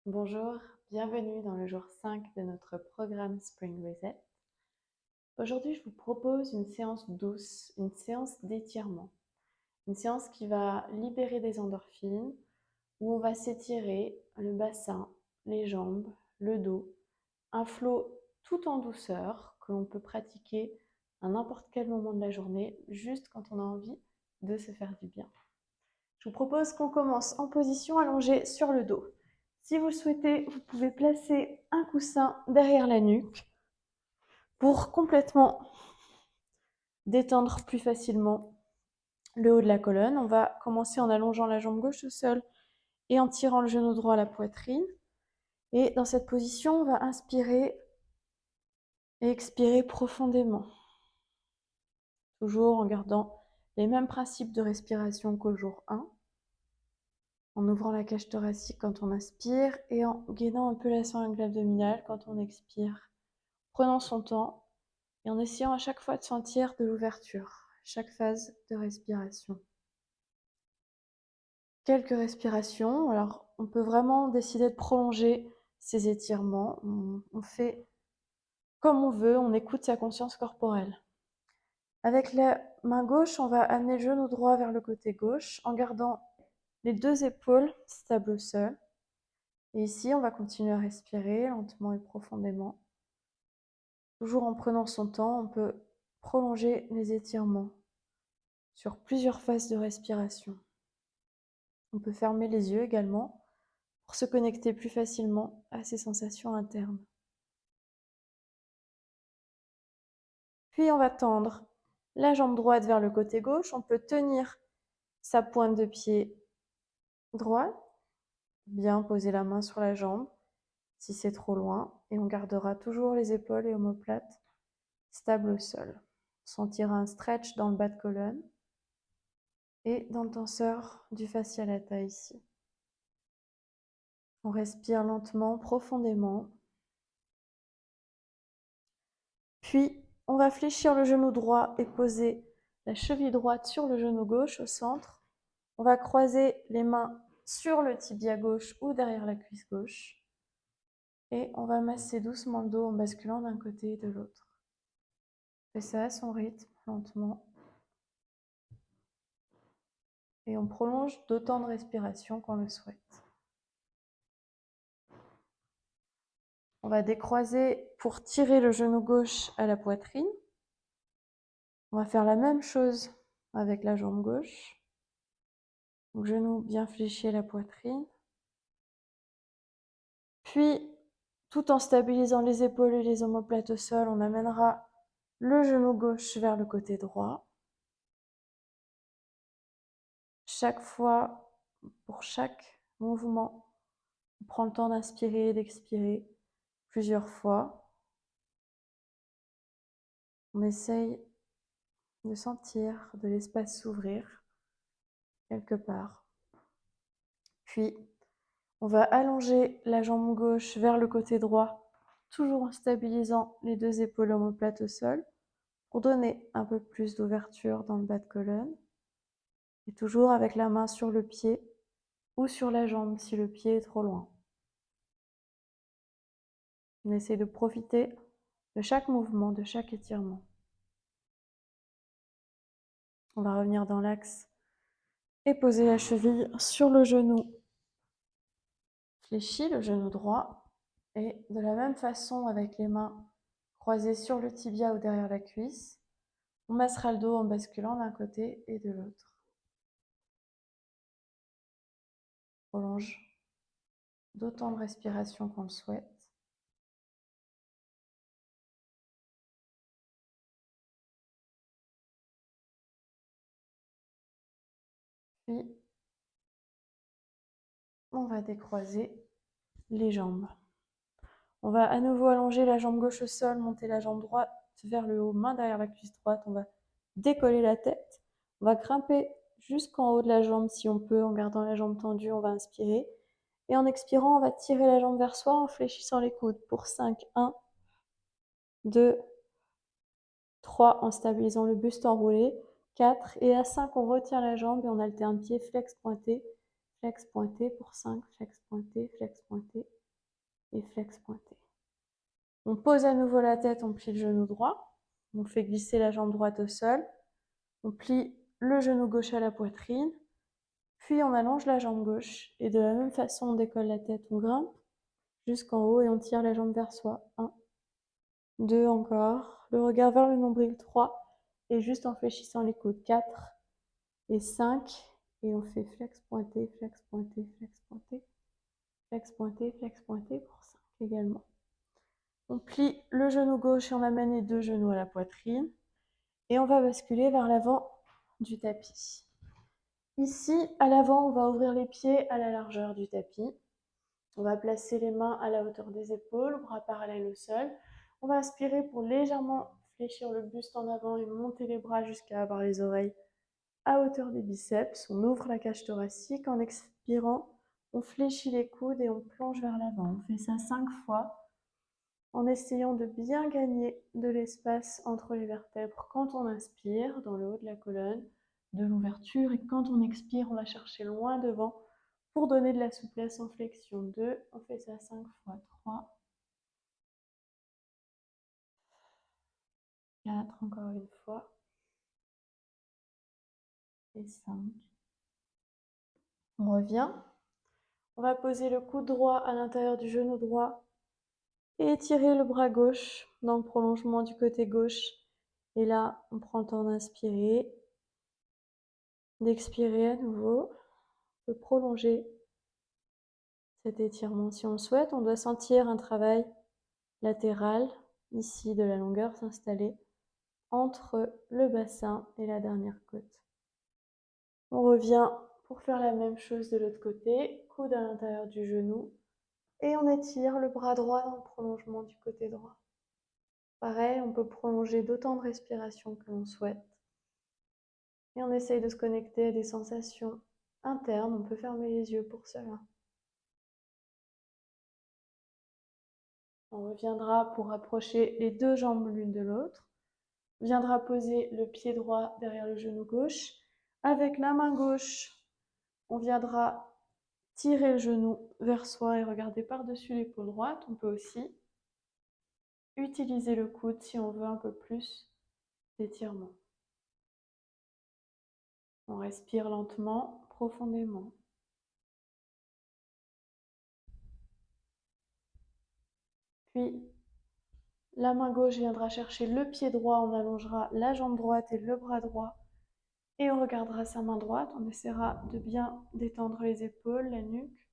Bonjour, bienvenue dans le jour 5 de notre programme Spring Reset. Aujourd'hui, je vous propose une séance douce, une séance d'étirement. Une séance qui va libérer des endorphines, où on va s'étirer le bassin, les jambes, le dos, un flow tout en douceur que l'on peut pratiquer à n'importe quel moment de la journée, juste quand on a envie de se faire du bien. Je vous propose qu'on commence en position allongée sur le dos. Si vous le souhaitez, vous pouvez placer un coussin derrière la nuque pour complètement détendre plus facilement le haut de la colonne. On va commencer en allongeant la jambe gauche au sol et en tirant le genou droit à la poitrine. Et dans cette position, on va inspirer et expirer profondément. Toujours en gardant les mêmes principes de respiration qu'au jour 1. En ouvrant la cage thoracique quand on inspire et en gainant un peu la sangle abdominale quand on expire. Prenant son temps et en essayant à chaque fois de sentir de l'ouverture, chaque phase de respiration. Quelques respirations, alors on peut vraiment décider de prolonger ces étirements. On fait comme on veut, on écoute sa conscience corporelle. Avec la main gauche, on va amener le genou droit vers le côté gauche en gardant les deux épaules stables au sol. Et ici, on va continuer à respirer lentement et profondément. Toujours en prenant son temps, on peut prolonger les étirements sur plusieurs phases de respiration. On peut fermer les yeux également pour se connecter plus facilement à ses sensations internes. Puis on va tendre la jambe droite vers le côté gauche. On peut tenir sa pointe de pied droite, bien poser la main sur la jambe si c'est trop loin, et on gardera toujours les épaules et omoplates stables au sol. On sentira un stretch dans le bas de colonne et dans le tenseur du fascia lata ici. On respire lentement, profondément. Puis, on va fléchir le genou droit et poser la cheville droite sur le genou gauche au centre. On va croiser les mains sur le tibia gauche ou derrière la cuisse gauche. Et on va masser doucement le dos en basculant d'un côté et de l'autre. Fais ça à son rythme, lentement. Et on prolonge d'autant de respiration qu'on le souhaite. On va décroiser pour tirer le genou gauche à la poitrine. On va faire la même chose avec la jambe gauche. Donc, genou bien fléchi à la poitrine. Puis, tout en stabilisant les épaules et les omoplates au sol, on amènera le genou gauche vers le côté droit. Chaque fois, pour chaque mouvement, on prend le temps d'inspirer et d'expirer plusieurs fois. On essaye de sentir de l'espace s'ouvrir quelque part. Puis, on va allonger la jambe gauche vers le côté droit, toujours en stabilisant les deux épaules omoplates au sol, pour donner un peu plus d'ouverture dans le bas de colonne. Et toujours avec la main sur le pied ou sur la jambe si le pied est trop loin. On essaie de profiter de chaque mouvement, de chaque étirement. On va revenir dans l'axe et poser la cheville sur le genou fléchi, le genou droit. Et de la même façon, avec les mains croisées sur le tibia ou derrière la cuisse, on massera le dos en basculant d'un côté et de l'autre. Prolonge d'autant de respiration qu'on le souhaite. Puis, on va décroiser les jambes. On va à nouveau allonger la jambe gauche au sol, monter la jambe droite vers le haut, main derrière la cuisse droite. On va décoller la tête. On va grimper jusqu'en haut de la jambe si on peut, en gardant la jambe tendue. On va inspirer. Et en expirant, on va tirer la jambe vers soi en fléchissant les coudes pour 5. 1, 2, 3 en stabilisant le buste enroulé. 4 et à 5, on retient la jambe et on alterne pied flex pointé, flex pointé pour 5, flex pointé et flex pointé. On pose à nouveau la tête, on plie le genou droit, on fait glisser la jambe droite au sol, on plie le genou gauche à la poitrine, puis on allonge la jambe gauche et de la même façon on décolle la tête, on grimpe jusqu'en haut et on tire la jambe vers soi. 1, 2 encore, le regard vers le nombril, 3 et juste en fléchissant les coudes, 4 et 5 et on fait flex pointé, flex pointé, flex pointé, flex pointé, flex pointé pour 5 également. On plie le genou gauche et on amène les deux genoux à la poitrine et on va basculer vers l'avant du tapis. Ici, à l'avant, on va ouvrir les pieds à la largeur du tapis. On va placer les mains à la hauteur des épaules, bras parallèles au sol. On va aspirer pour légèrement fléchir le buste en avant et monter les bras jusqu'à avoir les oreilles à hauteur des biceps. On ouvre la cage thoracique. En expirant, on fléchit les coudes et on plonge vers l'avant. On fait ça 5 fois en essayant de bien gagner de l'espace entre les vertèbres quand on inspire, dans le haut de la colonne, de l'ouverture. Et quand on expire, on va chercher loin devant pour donner de la souplesse en flexion. 2, on fait ça 5 fois. 3, 4, encore une fois. Et 5. On revient. On va poser le coude droit à l'intérieur du genou droit et étirer le bras gauche dans le prolongement du côté gauche. Et là, on prend le temps d'inspirer, d'expirer à nouveau. On peut prolonger cet étirement si on le souhaite. On doit sentir un travail latéral, ici, de la longueur s'installer entre le bassin et la dernière côte. On revient pour faire la même chose de l'autre côté, coude à l'intérieur du genou, et on étire le bras droit dans le prolongement du côté droit. Pareil, on peut prolonger d'autant de respiration que l'on souhaite. Et on essaye de se connecter à des sensations internes. On peut fermer les yeux pour cela. On reviendra pour rapprocher les deux jambes l'une de l'autre. On viendra poser le pied droit derrière le genou gauche. Avec la main gauche, on viendra tirer le genou vers soi et regarder par-dessus l'épaule droite. On peut aussi utiliser le coude si on veut un peu plus d'étirement. On respire lentement, profondément. Puis, la main gauche viendra chercher le pied droit, on allongera la jambe droite et le bras droit. Et on regardera sa main droite, on essaiera de bien détendre les épaules, la nuque,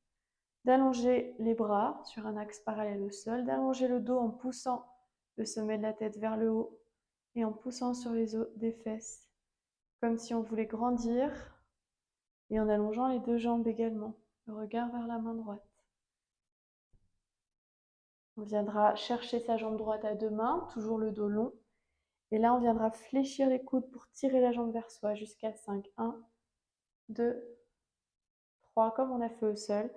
d'allonger les bras sur un axe parallèle au sol, d'allonger le dos en poussant le sommet de la tête vers le haut et en poussant sur les os des fesses, comme si on voulait grandir, et en allongeant les deux jambes également, le regard vers la main droite. On viendra chercher sa jambe droite à deux mains, toujours le dos long. Et là, on viendra fléchir les coudes pour tirer la jambe vers soi jusqu'à 5. 1, 2, 3, comme on a fait au sol.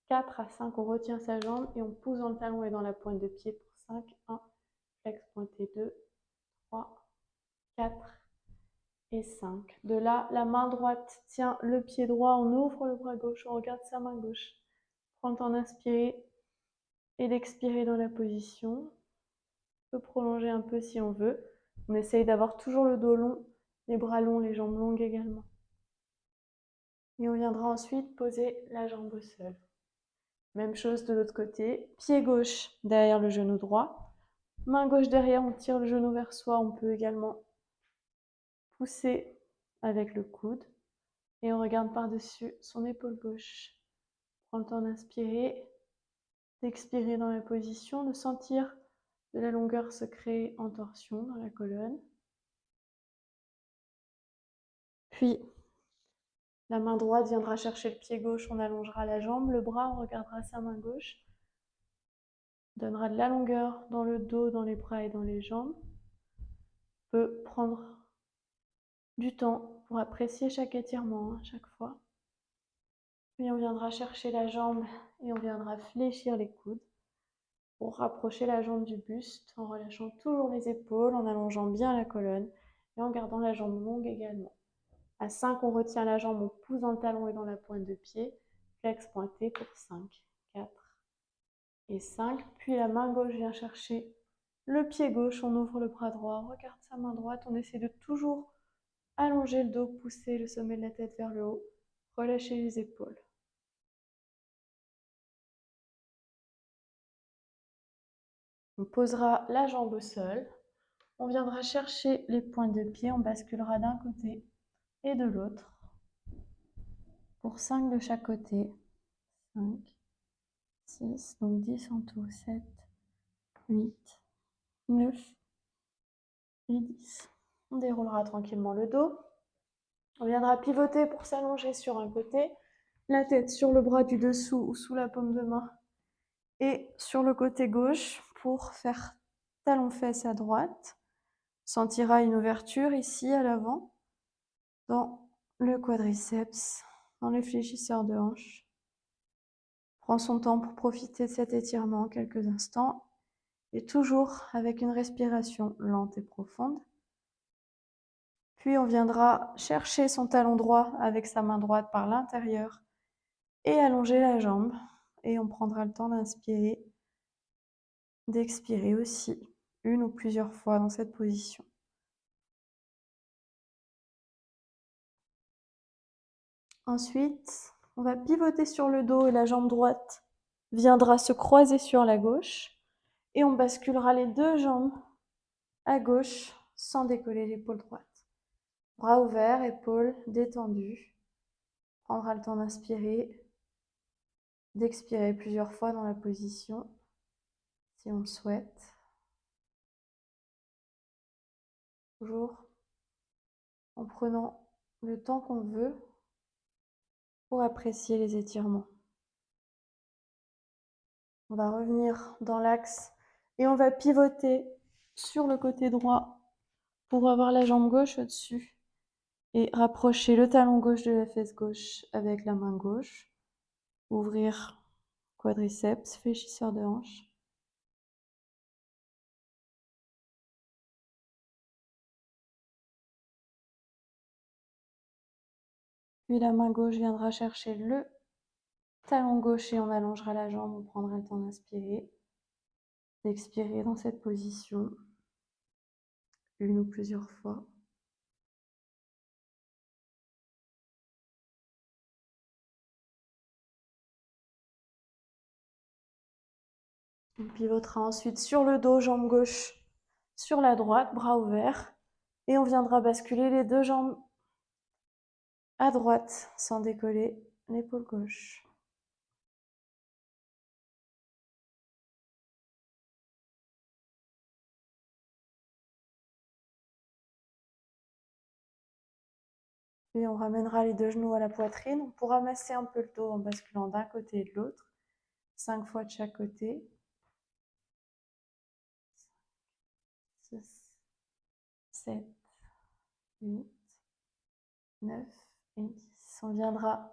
4 à 5, on retient sa jambe et on pousse dans le talon et dans la pointe de pied pour 5. 1, flex pointé, 2, 3, 4 et 5. De là, la main droite tient le pied droit, on ouvre le bras gauche, on regarde sa main gauche. Prends le temps d'inspirer et d'expirer dans la position. On peut prolonger un peu si on veut. On essaye d'avoir toujours le dos long, les bras longs, les jambes longues également. Et on viendra ensuite poser la jambe au sol. Même chose de l'autre côté. Pied gauche derrière le genou droit. Main gauche derrière, on tire le genou vers soi. On peut également pousser avec le coude. Et on regarde par-dessus son épaule gauche. Prends le temps d'inspirer, d'expirer dans la position, de sentir de la longueur se créer en torsion dans la colonne. Puis, la main droite viendra chercher le pied gauche, on allongera la jambe, le bras, on regardera sa main gauche. On donnera de la longueur dans le dos, dans les bras et dans les jambes. On peut prendre du temps pour apprécier chaque étirement, chaque fois. Puis on viendra chercher la jambe et on viendra fléchir les coudes pour rapprocher la jambe du buste en relâchant toujours les épaules, en allongeant bien la colonne et en gardant la jambe longue également. À 5, on retient la jambe, on pousse dans le talon et dans la pointe de pied. flex pointé pour 5, 4 et 5. Puis la main gauche vient chercher le pied gauche, on ouvre le bras droit, on regarde sa main droite, on essaie de toujours allonger le dos, pousser le sommet de la tête vers le haut, relâcher les épaules. On posera la jambe au sol, on viendra chercher les pointes de pied, on basculera d'un côté et de l'autre pour 5 de chaque côté. 5, 6, donc 10 en tout, 7, 8, 9 et 10. On déroulera tranquillement le dos. On viendra pivoter pour s'allonger sur un côté, la tête sur le bras du dessous ou sous la paume de main et sur le côté gauche pour faire talon-fesse à droite. On sentira une ouverture ici à l'avant, dans le quadriceps, dans les fléchisseurs de hanche. Prends son temps pour profiter de cet étirement quelques instants et toujours avec une respiration lente et profonde. Puis on viendra chercher son talon droit avec sa main droite par l'intérieur et allonger la jambe. Et on prendra le temps d'inspirer, d'expirer aussi, une ou plusieurs fois dans cette position. Ensuite, on va pivoter sur le dos et la jambe droite viendra se croiser sur la gauche. Et on basculera les deux jambes à gauche sans décoller l'épaule droite. Bras ouverts, épaules détendues. On prendra le temps d'inspirer, d'expirer plusieurs fois dans la position, si on le souhaite. Toujours en prenant le temps qu'on veut pour apprécier les étirements. On va revenir dans l'axe et on va pivoter sur le côté droit pour avoir la jambe gauche au-dessus et rapprocher le talon gauche de la fesse gauche avec la main gauche. Ouvrir quadriceps, fléchisseur de hanche. Puis la main gauche viendra chercher le talon gauche et on allongera la jambe. On prendra le temps d'inspirer, d'expirer dans cette position, une ou plusieurs fois. On pivotera ensuite sur le dos, jambe gauche sur la droite, bras ouverts. Et on viendra basculer les deux jambes à droite sans décoller l'épaule gauche. Puis on ramènera les deux genoux à la poitrine pour ramasser un peu le dos en basculant d'un côté et de l'autre. 5 fois de chaque côté. 6, 7, 8, 9 et 10. On viendra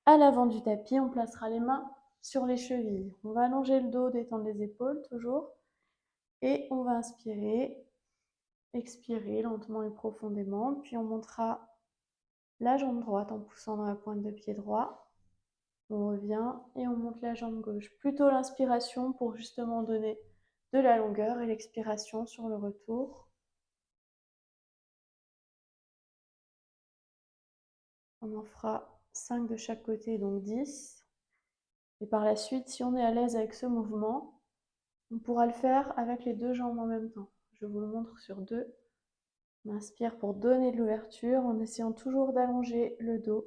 à l'avant du tapis, on placera les mains sur les chevilles. On va allonger le dos, détendre les épaules toujours. Et on va inspirer, expirer lentement et profondément. Puis on montera la jambe droite en poussant dans la pointe de pied droit. On revient et on monte la jambe gauche. Plutôt l'inspiration pour justement donner de la longueur et l'expiration sur le retour. On en fera 5 de chaque côté, donc 10. Et par la suite, si on est à l'aise avec ce mouvement, on pourra le faire avec les deux jambes en même temps. Je vous le montre sur 2. On inspire pour donner de l'ouverture en essayant toujours d'allonger le dos.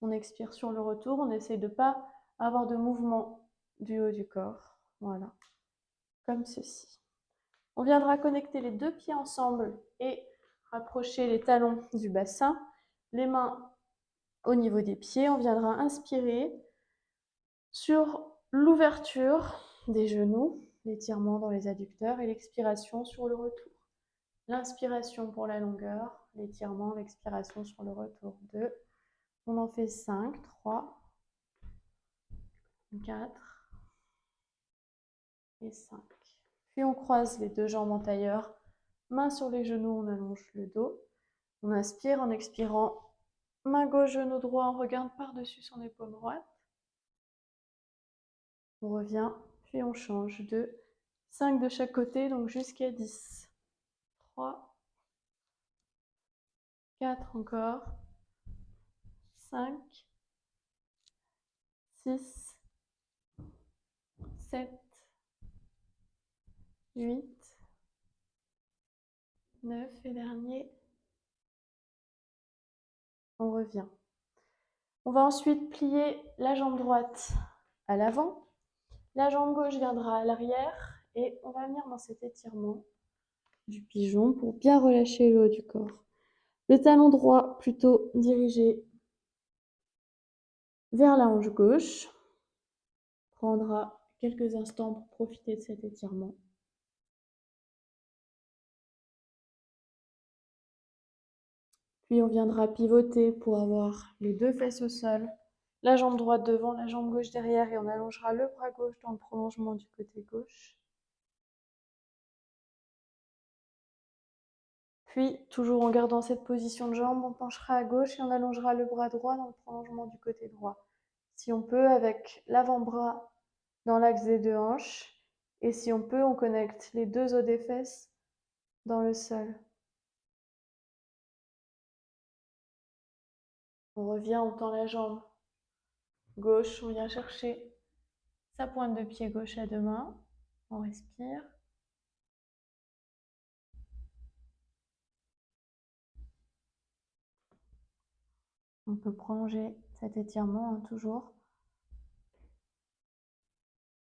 On expire sur le retour. On essaye de ne pas avoir de mouvement du haut du corps. Voilà, comme ceci. On viendra connecter les deux pieds ensemble et rapprocher les talons du bassin. Les mains au niveau des pieds. On viendra inspirer sur l'ouverture des genoux, l'étirement dans les adducteurs et l'expiration sur le retour. L'inspiration pour la longueur, l'étirement, l'expiration sur le retour. 2. On en fait 5, 3, 4 et 5. Puis on croise les deux jambes en tailleur, main sur les genoux, on allonge le dos. On inspire en expirant, main gauche, genou droit, on regarde par-dessus son épaule droite. On revient, puis on change de 5 de chaque côté, donc jusqu'à 10. 3, 4 encore, 5, 6, 7, 8, 9 et dernier. On revient. On va ensuite plier la jambe droite à l'avant. La jambe gauche viendra à l'arrière et on va venir dans cet étirement du pigeon pour bien relâcher le haut du corps. Le talon droit plutôt dirigé vers la hanche gauche. Prendra quelques instants pour profiter de cet étirement. Puis on viendra pivoter pour avoir les deux fesses au sol, la jambe droite devant, la jambe gauche derrière et on allongera le bras gauche dans le prolongement du côté gauche. Puis, toujours en gardant cette position de jambe, on penchera à gauche et on allongera le bras droit dans le prolongement du côté droit. Si on peut, avec l'avant-bras dans l'axe des deux hanches. Et si on peut, on connecte les deux os des fesses dans le sol. On revient, on tend la jambe gauche, on vient chercher sa pointe de pied gauche à deux mains. On respire. On peut prolonger cet étirement toujours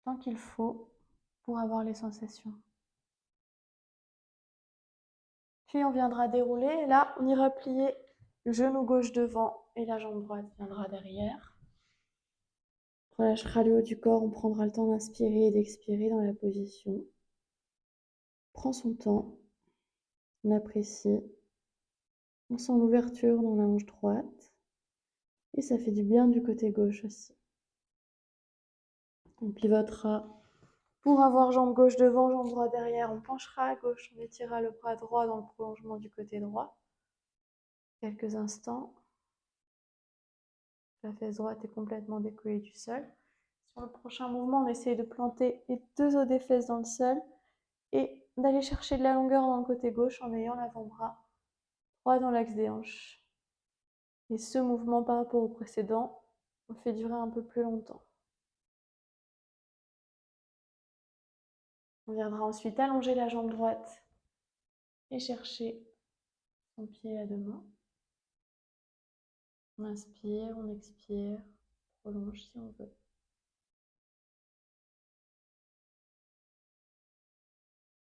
tant qu'il faut pour avoir les sensations. Puis on viendra dérouler et là on ira plier le genou gauche devant et la jambe droite viendra derrière. On relâchera le haut du corps, on prendra le temps d'inspirer et d'expirer dans la position. Prends son temps, on apprécie, on sent l'ouverture dans la hanche droite et ça fait du bien du côté gauche aussi. On pivotera pour avoir jambe gauche devant, jambe droite derrière. On penchera à gauche, on étirera le bras droit dans le prolongement du côté droit. Quelques instants. La fesse droite est complètement décollée du sol. Sur le prochain mouvement, on essaye de planter les deux os des fesses dans le sol et d'aller chercher de la longueur dans le côté gauche en ayant l'avant-bras droit dans l'axe des hanches. Et ce mouvement par rapport au précédent, on fait durer un peu plus longtemps. On viendra ensuite allonger la jambe droite et chercher son pied à deux mains. On inspire, on expire, on prolonge si on veut.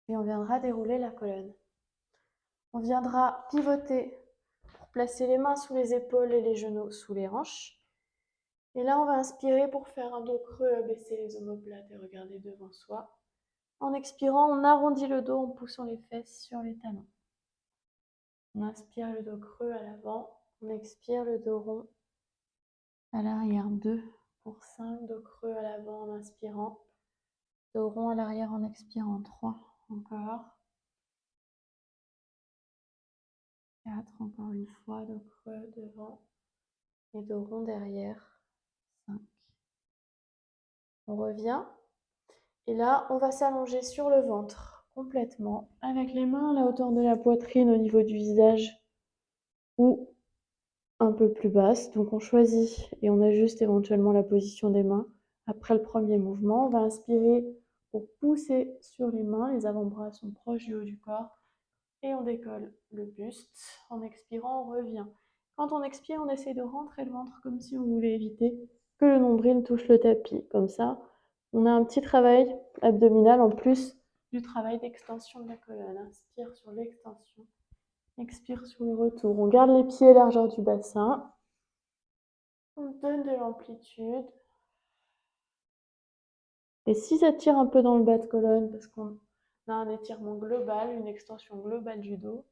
Et on viendra dérouler la colonne. On viendra pivoter pour placer les mains sous les épaules et les genoux sous les hanches. Et là, on va inspirer pour faire un dos creux, abaisser les omoplates et regarder devant soi. En expirant, on arrondit le dos en poussant les fesses sur les talons. On inspire le dos creux à l'avant, on expire le dos rond à l'arrière. 2 pour 5, dos creux à l'avant en inspirant, dos rond à l'arrière en expirant. 3, encore. 4, encore une fois, dos creux devant et dos rond derrière. 5. On revient. Et là, on va s'allonger sur le ventre complètement, avec les mains à la hauteur de la poitrine au niveau du visage ou un peu plus basse. Donc on choisit et on ajuste éventuellement la position des mains. Après le premier mouvement, on va inspirer pour pousser sur les mains. Les avant-bras sont proches du haut du corps. Et on décolle le buste. En expirant, on revient. Quand on expire, on essaie de rentrer le ventre comme si on voulait éviter que le nombril touche le tapis. Comme ça, on a un petit travail abdominal en plus du travail d'extension de la colonne. Inspire sur l'extension, expire sur le retour. On garde les pieds largeur du bassin. On donne de l'amplitude. Et si ça tire un peu dans le bas de colonne, parce qu'on a un étirement global, une extension globale du dos,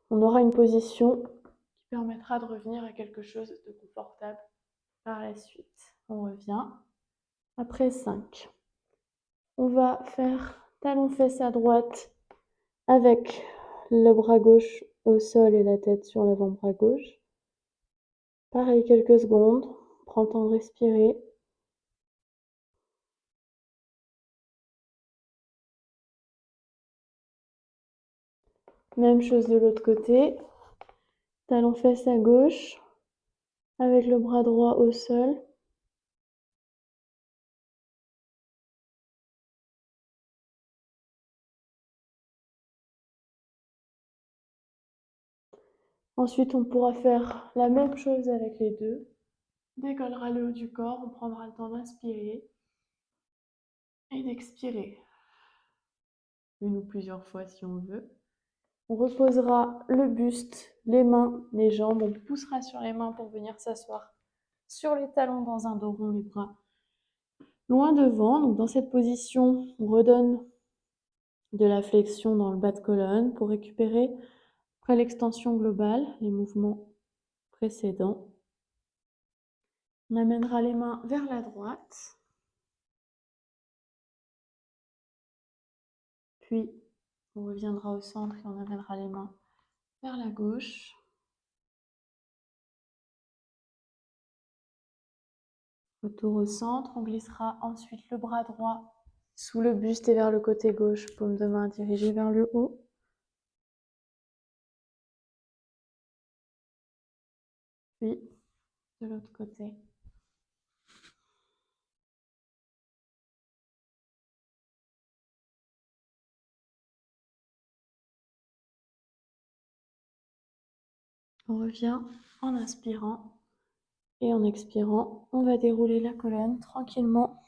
on aura une position qui permettra de revenir à quelque chose de confortable par la suite. On revient. Après 5. On va faire talon-fesse à droite avec le bras gauche au sol et la tête sur l'avant-bras gauche. Pareil, quelques secondes. Prends le temps de respirer. Même chose de l'autre côté. Talon fesse à gauche, avec le bras droit au sol. Ensuite, on pourra faire la même chose avec les deux. Décollera le haut du corps, on prendra le temps d'inspirer et d'expirer. Une ou plusieurs fois si on veut. On reposera le buste, les mains, les jambes. On poussera sur les mains pour venir s'asseoir sur les talons dans un dos rond, les bras loin devant. Donc dans cette position, on redonne de la flexion dans le bas de colonne pour récupérer après l'extension globale, les mouvements précédents. On amènera les mains vers la droite. Puis on reviendra au centre et on amènera les mains vers la gauche. Retour au centre, on glissera ensuite le bras droit sous le buste et vers le côté gauche, paume de main dirigée vers le haut. Puis de l'autre côté. On revient en inspirant et en expirant. On va dérouler la colonne tranquillement,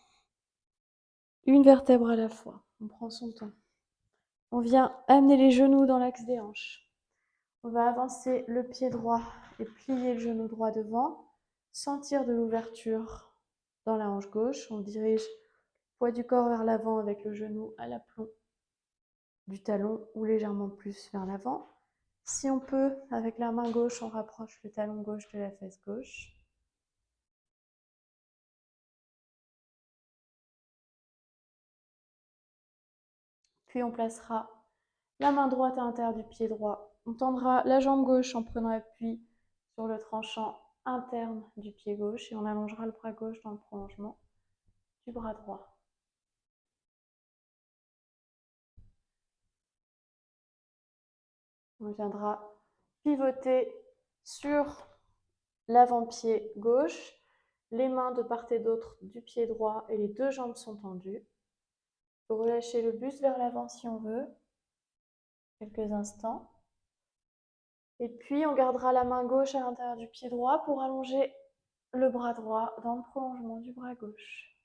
une vertèbre à la fois. On prend son temps. On vient amener les genoux dans l'axe des hanches. On va avancer le pied droit et plier le genou droit devant. Sentir de l'ouverture dans la hanche gauche. On dirige le poids du corps vers l'avant avec le genou à l'aplomb du talon ou légèrement plus vers l'avant. Si on peut, avec la main gauche, on rapproche le talon gauche de la fesse gauche. Puis on placera la main droite à l'intérieur du pied droit. On tendra la jambe gauche en prenant appui sur le tranchant interne du pied gauche et on allongera le bras gauche dans le prolongement du bras droit. On viendra pivoter sur l'avant-pied gauche, les mains de part et d'autre du pied droit et les deux jambes sont tendues. On peut relâcher le buste vers l'avant si on veut, quelques instants. Et puis on gardera la main gauche à l'intérieur du pied droit pour allonger le bras droit dans le prolongement du bras gauche.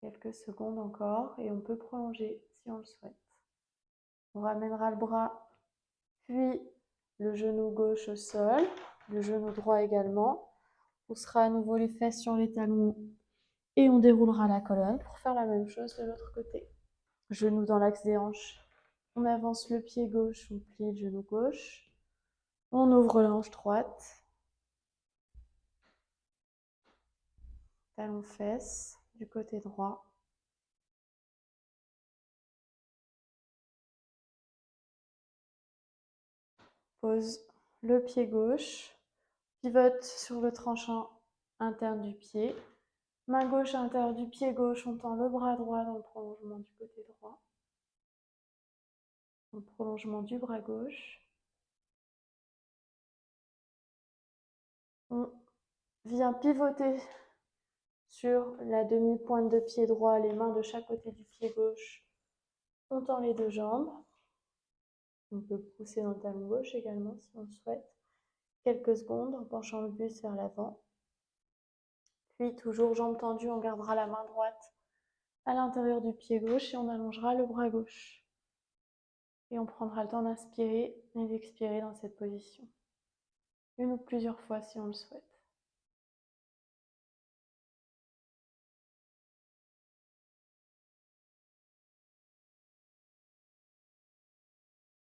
Quelques secondes encore et on peut prolonger si on le souhaite. On ramènera le bras, puis le genou gauche au sol, le genou droit également. On poussera à nouveau les fesses sur les talons et on déroulera la colonne pour faire la même chose de l'autre côté. Genou dans l'axe des hanches. On avance le pied gauche, on plie le genou gauche. On ouvre la hanche droite. Talon fesses du côté droit. Pose le pied gauche. Pivote sur le tranchant interne du pied. Main gauche à l'intérieur du pied gauche, on tend le bras droit dans le prolongement du côté droit. Dans le prolongement du bras gauche. On vient pivoter sur la demi-pointe de pied droit, les mains de chaque côté du pied gauche. On tend les deux jambes. On peut pousser dans le talon gauche également si on le souhaite. Quelques secondes en penchant le buste vers l'avant. Puis toujours jambes tendues, on gardera la main droite à l'intérieur du pied gauche et on allongera le bras gauche. Et on prendra le temps d'inspirer et d'expirer dans cette position. Une ou plusieurs fois si on le souhaite.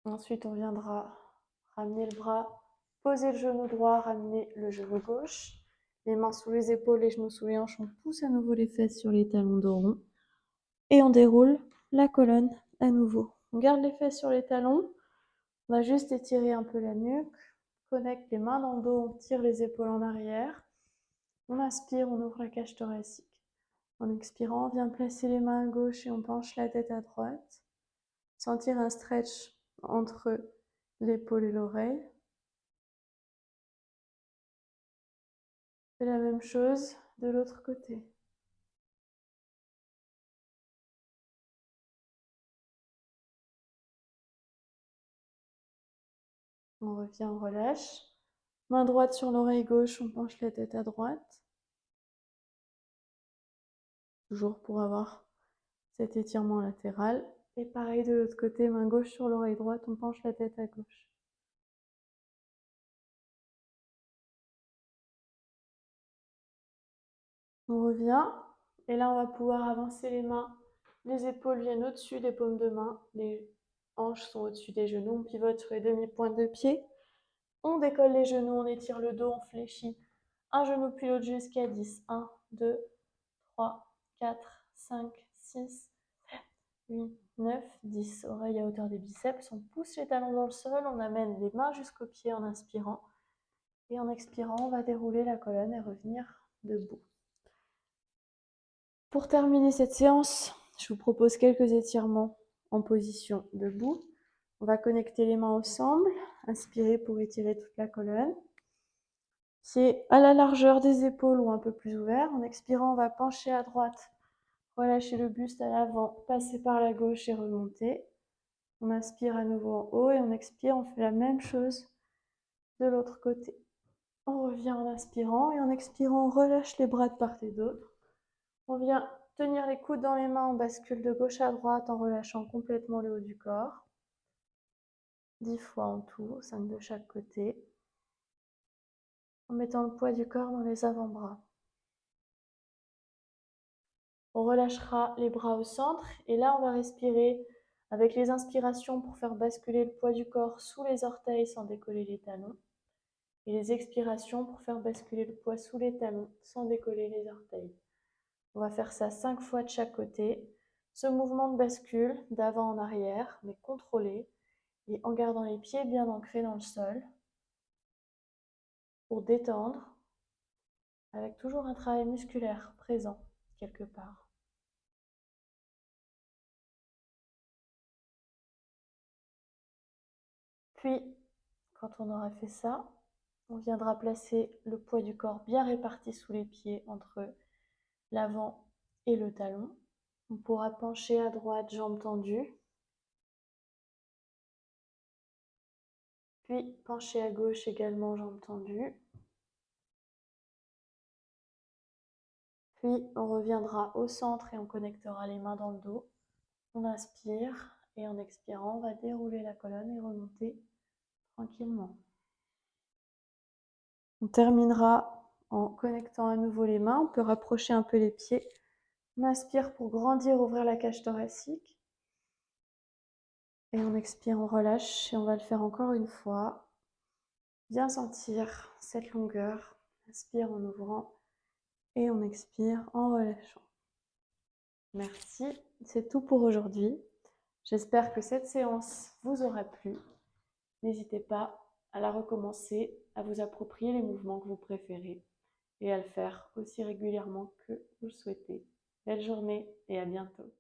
Ensuite, on viendra ramener le bras, poser le genou droit, ramener le genou gauche. Les mains sous les épaules, les genoux sous les hanches. On pousse à nouveau les fesses sur les talons dos ronds. Et on déroule la colonne à nouveau. On garde les fesses sur les talons. On va juste étirer un peu la nuque. On connecte les mains dans le dos. On tire les épaules en arrière. On inspire, on ouvre la cage thoracique. En expirant, on vient placer les mains à gauche et on penche la tête à droite. Sentir un stretch entre l'épaule et l'oreille. Fais la même chose de l'autre côté. On revient, on relâche. Main droite sur l'oreille gauche, on penche la tête à droite. Toujours pour avoir cet étirement latéral. Et pareil de l'autre côté, main gauche sur l'oreille droite, on penche la tête à gauche. On revient. Et là, on va pouvoir avancer les mains. Les épaules viennent au-dessus des paumes de main. Les hanches sont au-dessus des genoux. On pivote sur les demi-pointes de pied. On décolle les genoux, on étire le dos, on fléchit. Un genou puis l'autre jusqu'à 10. 1, 2, 3, 4, 5, 6, 7, 8, 9, 10. Oreille à hauteur des biceps. On pousse les talons dans le sol. On amène les mains jusqu'aux pieds en inspirant. Et en expirant, on va dérouler la colonne et revenir debout. Pour terminer cette séance, je vous propose quelques étirements en position debout. On va connecter les mains ensemble, inspirer pour étirer toute la colonne. Pieds à la largeur des épaules ou un peu plus ouvert. En expirant, on va pencher à droite, relâcher le buste à l'avant, passer par la gauche et remonter. On inspire à nouveau en haut et on expire, on fait la même chose de l'autre côté. On revient en inspirant et en expirant, on relâche les bras de part et d'autre. On vient tenir les coudes dans les mains, on bascule de gauche à droite en relâchant complètement le haut du corps. 10 fois en tout, 5 de chaque côté. En mettant le poids du corps dans les avant-bras. On relâchera les bras au centre et là on va respirer avec les inspirations pour faire basculer le poids du corps sous les orteils sans décoller les talons. Et les expirations pour faire basculer le poids sous les talons sans décoller les orteils. On va faire ça 5 fois de chaque côté. Ce mouvement de bascule d'avant en arrière, mais contrôlé, et en gardant les pieds bien ancrés dans le sol, pour détendre, avec toujours un travail musculaire présent quelque part. Puis, quand on aura fait ça, on viendra placer le poids du corps bien réparti sous les pieds entre l'avant et le talon. On pourra pencher à droite, jambes tendues. Puis pencher à gauche également, jambes tendues. Puis on reviendra au centre et on connectera les mains dans le dos. On inspire et en expirant, on va dérouler la colonne et remonter tranquillement. On terminera en connectant à nouveau les mains. On peut rapprocher un peu les pieds. On inspire pour grandir, ouvrir la cage thoracique. Et on expire, on relâche et on va le faire encore une fois. Bien sentir cette longueur. Inspire en ouvrant et on expire en relâchant. Merci, c'est tout pour aujourd'hui. J'espère que cette séance vous aura plu. N'hésitez pas à la recommencer, à vous approprier les mouvements que vous préférez et à le faire aussi régulièrement que vous le souhaitez. Belle journée et à bientôt.